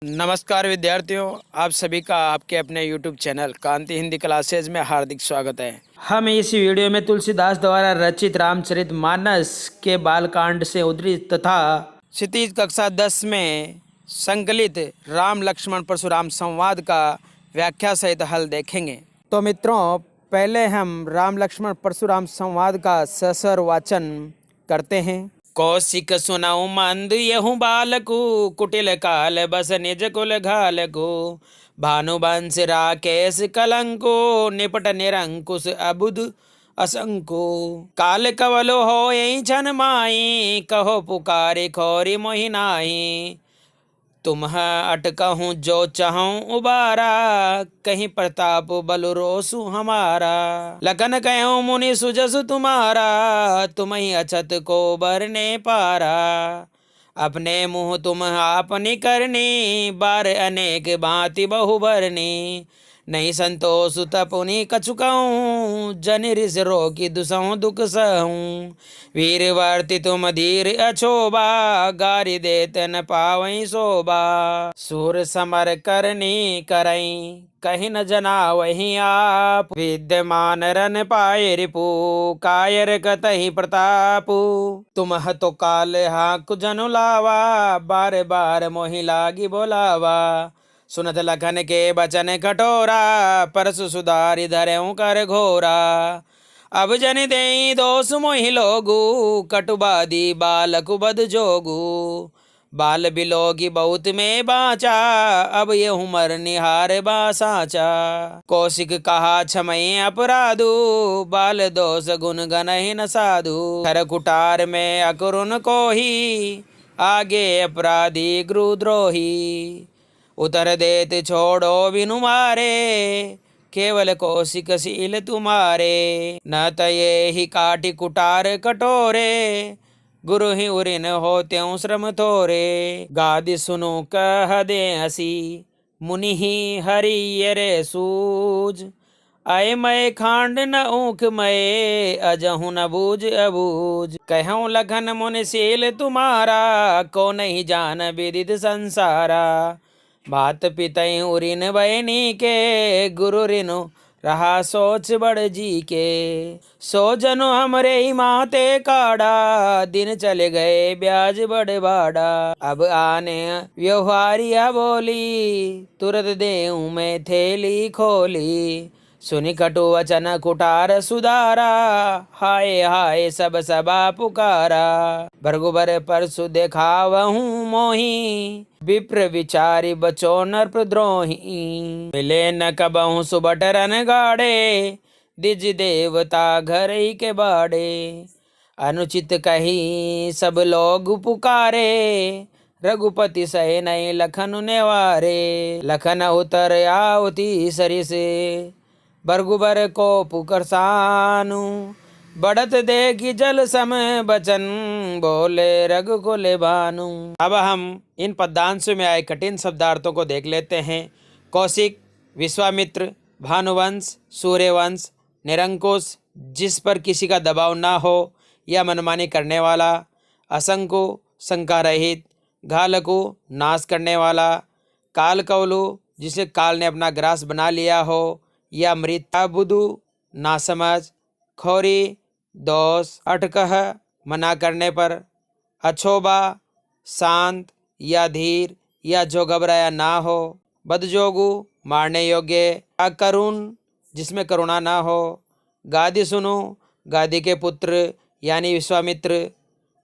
नमस्कार विद्यार्थियों, आप सभी का आपके अपने YouTube चैनल कांति हिंदी क्लासेज में हार्दिक स्वागत है। हम इस वीडियो में तुलसीदास द्वारा रचित रामचरितमानस के बालकांड से उद्धृत तथा क्षितिज कक्षा 10 में संकलित राम लक्ष्मण परशुराम संवाद का व्याख्या सहित हल देखेंगे। तो मित्रों, पहले हम राम लक्ष्मण परशुराम संवाद का ससर वाचन करते हैं। कौशिक सुनऊ मंद यहु बालकु, कुटिल काल बस निज कुल घालकु। भानुवंश राकेश कलंको, निपट निरंकुश अबुध असंको। काल कवलो हो छन माई, कहो पुकारे खोरी मोहि नाहि। तुम्ह अटकहूँ जो चाहूँ उबारा, कहीं प्रताप बल रोसु हमारा। लखन कहूँ मुनि सुजसु तुम्हारा, तुम ही अछत को बरने पारा। अपने मुँह तुम आपनी करनी, बार अनेक भांति बहु भरनी। नहीं संतोष तपुनि कछु कहूँ, जन रिस रोकी दुसहूँ दुख सहूँ। वीर वर्ति तुम धीर अछोबा, गारी देत न पावई शोभा। सूर समर करनी करई, कहीं न जना वही आप। विद्यमान रन पाए रिपु, कायर कतहि प्रतापु। तुम तो काल हाक जनु लावा, बार बार मोहि लागी बोलावा। सुनत लखन के बचन कठोरा, परसु सुधारि धरऊँ कर घोरा। अब जन देई दोष मोहि लोगु, कटुबादी बालकु बद जोगु। बाल बिलोगी बहुत में बाचा, अब ये उमर निहार बासाचा। कौशिक कहा क्षमय अपराधु, बाल दोष गुण गनहि न साधु। खर कुटार में अकरुण कोही, आगे अपराधी गुरुद्रोही। उतर देत छोड़ो बिनु मारे, केवल कौशिक शील तुम्हारे। न तये ही काटी कुटार कटोरे, गुरु ही उरिन हो त्यों श्रम थोरे। गादि सुनु कह दे हसी, मुनि ही हरि रे सूज। आय मैं खांड न ऊख मय, अजहु न बूझ अबूझ। कहूँ लखन मुनि शील तुम्हारा, को नहीं जान विदित संसारा। भात पितई उरिन बयनी के, गुरु रिनु रहा सोच बड़ जी के। सो जनु हमरे ही माते काड़ा, दिन चले गए ब्याज बड़े बाड़ा। अब आने व्यवहारिया बोली, तुरत देऊं मैं थैली खोली। सुनि कटु वचन कुटार सुधारा, हाय हाय सब सबा पुकारा। भरगुबर परसु देखावहूँ मोही, विप्र विचारी बचो नरद्रोही। मिले न कबहूँ सुबट रन गाड़े, दिज देवता घर ही के बाड़े। अनुचित कही सब लोग पुकारे, रघुपति सहे नहीं लखन नेवारे। लखन उतर आवती सरी से, बरगुबर को पुकर सानु। बढ़त देखी जल सम बचन, बोले रघुकुल भानु। अब हम इन पद्यांश में आए कठिन शब्दार्थों को देख लेते हैं। कौशिक, विश्वामित्र, भानुवंश, सूर्यवंश, निरंकुश जिस पर किसी का दबाव ना हो या मनमानी करने वाला, असंको शंका रहित, घालकु नाश करने वाला, काल कवलु जिसे काल ने अपना ग्रास बना लिया हो या मृता, बुधु नासमझ, खोरी दोष, अटकह मना करने पर, अछोबा शांत या धीर या जो घबराया ना हो, बदजोगु मारने योग्य, अकरुण जिसमें करुणा ना हो, गादि सुनु गादि के पुत्र यानी विश्वामित्र,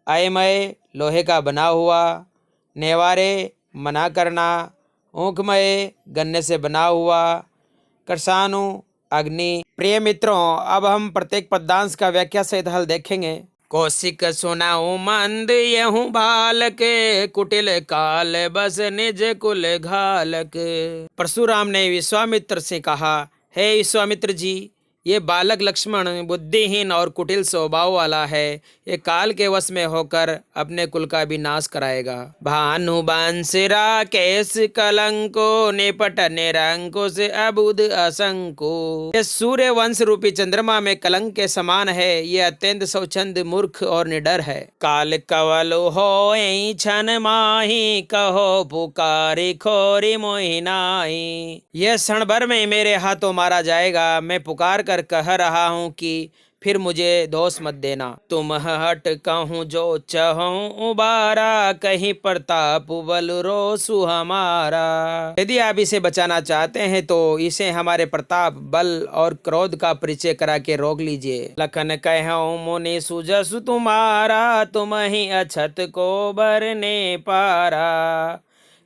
अयमय लोहे का बना हुआ, नेवारे मना करना, ऊखमय गन्ने से बना हुआ, करसानु अग्नि। प्रिय मित्रों, अब हम प्रत्येक पद्यांश का व्याख्या सहित हल देखेंगे। कौशिक सुनाऊ मंद यहु बालक, कुटिल काल बस निज कुल घालक। परशुराम ने विश्वामित्र से कहा, हे विश्वामित्र जी, ये बालक लक्ष्मण बुद्धिहीन और कुटिल स्वभाव वाला है। ये काल के वश में होकर अपने कुल का भी नाश कराएगा। भानु बांसुरा केस कलंको निपट निरंकुश अबुध असंको। ये सूर्य वंश रूपी चंद्रमा में कलंक के समान है। ये अत्यंत स्वच्छंद मूर्ख और निडर है। काल कवल हो छन माही कहो पुकारी खोरी मोहिनाई। यह क्षण भर में मेरे हाथों मारा जाएगा। मैं पुकार कर कह रहा हूँ कि फिर मुझे दोष मत देना। तुम हट कहूँ जो चाहूँ उबारा कहीं प्रताप बल रोसु हमारा। यदि आप इसे बचाना चाहते हैं तो इसे हमारे प्रताप बल और क्रोध का परिचय करा के रोक लीजिए। लखन कहूँ मुनि सुजसु तुम्हारा तुम ही अछत को भरने पारा।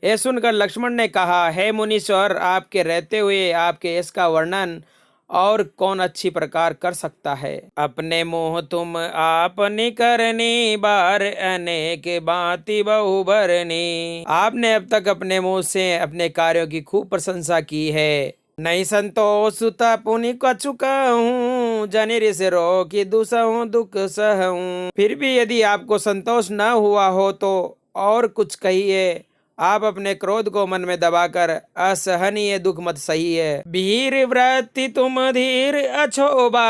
ये सुनकर लक्ष्मण ने कहा, हे मुनीश्वर, आपके रहते हुए आपके यश का वर्णन और कौन अच्छी प्रकार कर सकता है। अपने मुँह तुम आपनी करनी बार अनेक बाती बहु भरनी। आपने अब तक अपने मुँह से अपने कार्यों की खूब प्रशंसा की है। नहीं संतोष पुनि कछु कहूँ जनिर से रो की दुसहूँ दुख सहूँ। फिर भी यदि आपको संतोष न हुआ हो तो और कुछ कहिए। आप अपने क्रोध को मन में दबाकर असहनीय दुख मत सहिए। वीर व्रति तुम धीर अछोबा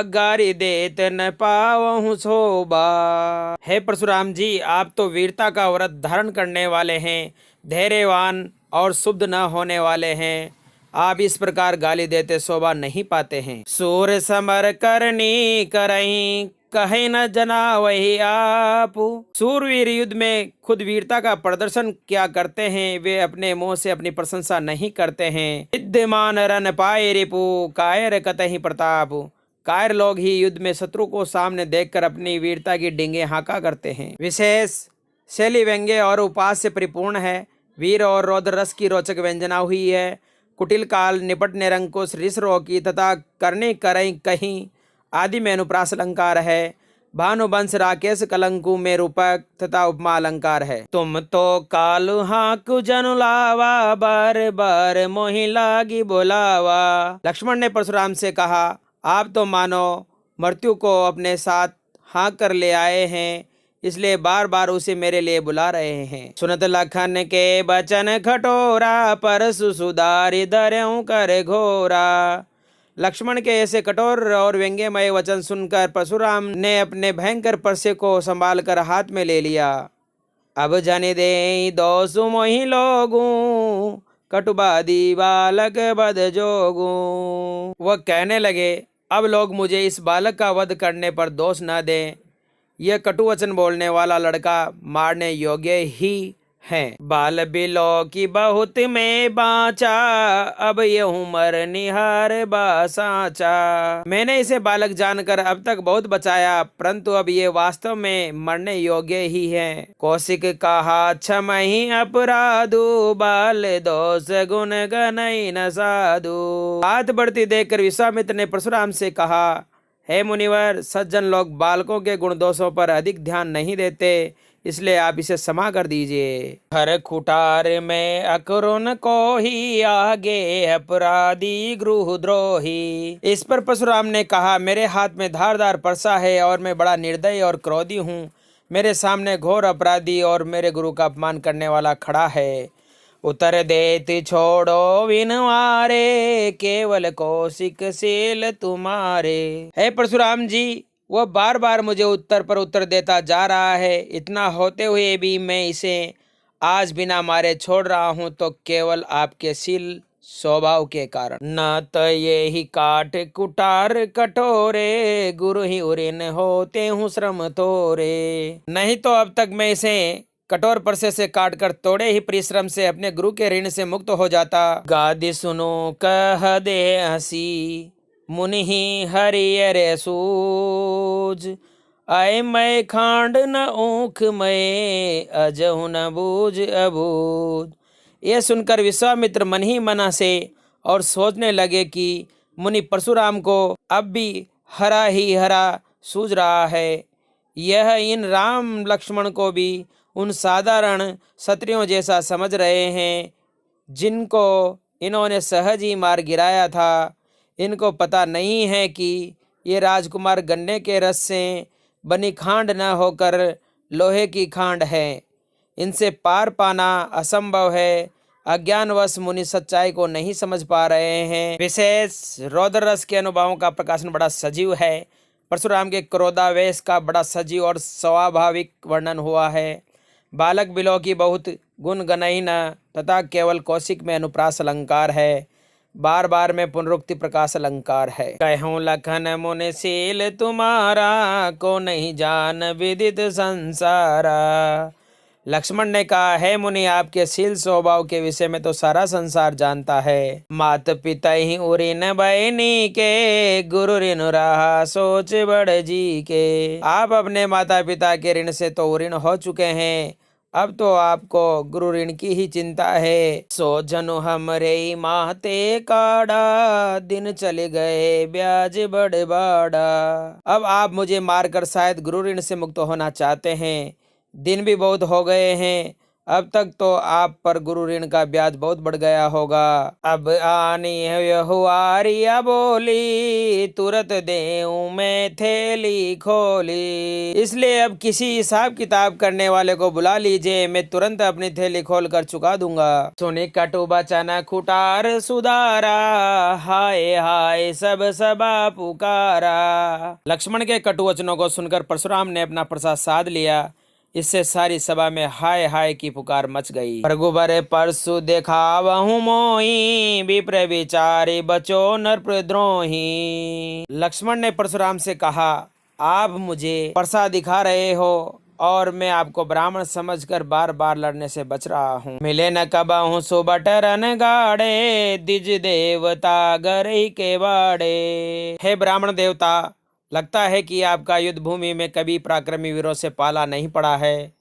गारी देत न पावहु शोभा। हे परशुराम जी, आप तो वीरता का व्रत धारण करने वाले हैं, धैर्यवान और शुद्ध न होने वाले हैं। आप इस प्रकार गाली देते शोभा नहीं पाते हैं। सूर समर करनी करही कहे न जना वही आप। सूरवीर युद्ध में खुद वीरता का प्रदर्शन क्या करते हैं, वे अपने मुंह से अपनी प्रशंसा नहीं करते हैं। विद्यमान रन पाए रिपु कायर कतहि प्रताप। कायर लोग ही युद्ध में शत्रु को सामने देखकर अपनी वीरता की डींगे हाँका करते हैं। विशेष शैली व्यंग्य और उपास से परिपूर्ण है। वीर और रौद्र रस की रोचक व्यंजना हुई है। कुटिल काल निपट निरंकुश ऋष रोकी तथा करने करई कहीं आदि में अनुप्रास अलंकार है। भानुवंश राकेश कलंकु में रूपक तथा उपमा अलंकार है। तुम तो कालु हाकु जनुलावा बार बार मोहि लागी बोलावा। लक्ष्मण ने परशुराम से कहा, आप तो मानो मृत्यु को अपने साथ हाँक कर ले आए हैं, इसलिए बार बार उसे मेरे लिए बुला रहे हैं। सुनत लखन के बचन खटोरा परसु सुधारि धर्यु कर घोरा। लक्ष्मण के ऐसे कठोर और व्यंग्यमय वचन सुनकर परशुराम ने अपने भयंकर परसे को संभाल कर हाथ में ले लिया। अब जन दे दोसु मोहि लोगू कटुबादी बालक बद जोगू। वह कहने लगे, अब लोग मुझे इस बालक का वध करने पर दोष न दें। यह कटु वचन बोलने वाला लड़का मारने योग्य ही है। बाल बिलो की बहुत में बाचा अब ये उम्र निहार बासाचा। मैंने इसे बालक जानकर अब तक बहुत बचाया, परंतु अब ये वास्तव में मरने योग्य ही है। कौशिक कहा क्षमहि अपराधु बाल दोष गुण गनई न साधु। बात बढ़ती देखकर विश्वामित्र ने परशुराम से कहा, हे मुनिवर, सज्जन लोग बालकों के गुण दोषों पर अधिक ध्यान नहीं देते, इसलिए आप इसे क्षमा कर दीजिए। हर खुटार में अकरुन को ही आगे अपराधी गृहद्रोही। इस पर परशुराम ने कहा, मेरे हाथ में धारदार परसा है और मैं बड़ा निर्दयी और क्रोधी हूँ। मेरे सामने घोर अपराधी और मेरे गुरु का अपमान करने वाला खड़ा है। उतर देत छोड़ो विनवारे केवल कौशिक शील तुम्हारे। हे परशुराम जी, वह बार बार मुझे उत्तर पर उत्तर देता जा रहा है। इतना होते हुए भी मैं इसे आज बिना मारे छोड़ रहा हूँ तो केवल आपके शील स्वभाव के कारण। न तो ये ही काट कुटार कठोरे गुरु ही उरिन होते हूँ श्रम थोरे। नहीं तो अब तक मैं इसे कठोर परसे से काट कर तोड़े ही परिश्रम से अपने गुरु के ऋण से मुक्त हो जाता। गादि सुनो कह दे हसी मुनि हरियर सूज। आय मैं खांड न ऊख मैं अजहु न बूझ अबूझ। यह सुनकर विश्वामित्र मन ही मना से और सोचने लगे कि मुनि परशुराम को अब भी हरा ही हरा सूझ रहा है। यह इन राम लक्ष्मण को भी उन साधारण क्षत्रियों जैसा समझ रहे हैं जिनको इन्होंने सहज ही मार गिराया था। इनको पता नहीं है कि ये राजकुमार गन्ने के रस से बनी खांड न होकर लोहे की खांड है। इनसे पार पाना असंभव है। अज्ञानवश मुनि सच्चाई को नहीं समझ पा रहे हैं। विशेष रौद्र रस के अनुभवों का प्रकाशन बड़ा सजीव है। परशुराम के क्रोधावेश का बड़ा सजीव और स्वाभाविक वर्णन हुआ है। बालक बिलो की बहुत गुणगणहीन तथा केवल कौशिक में अनुप्रास अलंकार है। बार बार में पुनरुक्ति प्रकाश अलंकार है। कहूँ लखन मुनिशील तुम्हारा, को नहीं जान विदित संसारा। लक्ष्मण ने कहा, है मुनि, आपके शील स्वभाव के विषय में तो सारा संसार जानता है। मात पिता ही उऋण बहनी के, गुरु ऋण रहा सोच बड़ जी के। आप अपने माता पिता के ऋण से तो उऋण हो चुके हैं, अब तो आपको गुरु ऋण की ही चिंता है। सो जनु हमरे माते काड़ा, दिन चले गए ब्याज बड़ बाड़ा। अब आप मुझे मारकर शायद गुरु ऋण से मुक्त होना चाहते हैं। दिन भी बहुत हो गए हैं, अब तक तो आप पर गुरु ऋण का ब्याज बहुत बढ़ गया होगा। अब आनी हुआरिया बोली, तुरंत देऊं मैं थैली खोली। इसलिए अब किसी हिसाब किताब करने वाले को बुला लीजिए, मैं तुरंत अपनी थैली खोल कर चुका दूंगा। सुनी कटु बचन खुटार सुधारा, हाय हाय सब सबा पुकारा। लक्ष्मण के कटु वचनों को सुनकर परशुराम ने अपना प्रसाद साध लिया। इससे सारी सभा में हाय हाय की पुकार मच गई। रघुबर परसु देखावहु मोही, विप्र विचारी बचो नृपद्रोही। लक्ष्मण ने परशुराम से कहा, आप मुझे प्रसाद दिखा रहे हो और मैं आपको ब्राह्मण समझकर बार बार लड़ने से बच रहा हूँ। मिले न कबहु सुबटरन गाड़े, दिज देवता गरई के बाड़े। हे ब्राह्मण देवता, लगता है कि आपका युद्ध भूमि में कभी पराक्रमी वीरों से पाला नहीं पड़ा है,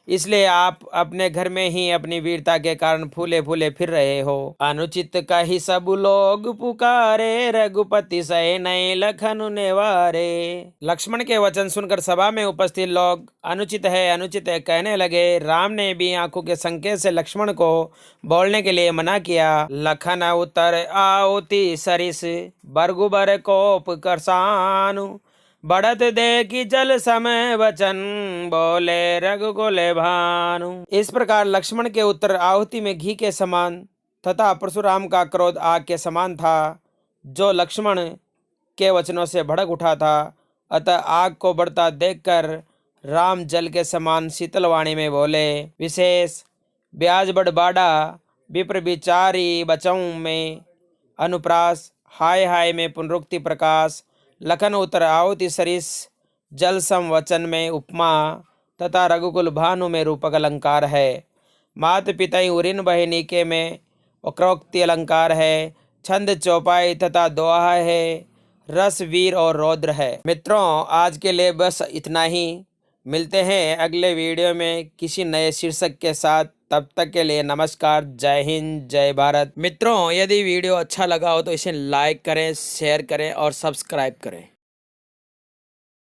इसलिए आप अपने घर में ही अपनी वीरता के कारण फूले फूले फिर रहे हो। अनुचित कही सब लोग पुकारे, रघुपति सहे नहीं लखन नेवारे। लक्ष्मण के वचन सुनकर सभा में उपस्थित लोग अनुचित है कहने लगे। राम ने भी आंखों के संकेत से लक्ष्मण को बोलने के लिए मना किया। लखन उतर आओती सरिस, बरगुबर कोप करसानु। बढ़त देखी जल समय वचन, बोले रघुकुल भानु। इस प्रकार लक्ष्मण के उत्तर आहुति में घी के समान तथा परशुराम का क्रोध आग के समान था, जो लक्ष्मण के वचनों से भड़क उठा था। अतः आग को बढ़ता देखकर राम जल के समान शीतल वाणी में बोले, विशेष ब्याज बड़ बाड़ा, विप्र विचारी बचऊं में अनुप्रास, हाय हाय में पुनरुक्ति प्रकाश, लखन उतर आहुति सरिस, जल सम वचन में उपमा तथा रघुकुल भानु में रूपक अलंकार है। मात पिता उऋण बहनी के में वक्रोक्ति अलंकार है। छंद चौपाई तथा दोहा है। रस वीर और रौद्र है। मित्रों, आज के लिए बस इतना ही। मिलते हैं अगले वीडियो में किसी नए शीर्षक के साथ। तब तक के लिए नमस्कार, जय हिंद, जय भारत। मित्रों, यदि वीडियो अच्छा लगा हो तो इसे लाइक करें, शेयर करें और सब्सक्राइब करें।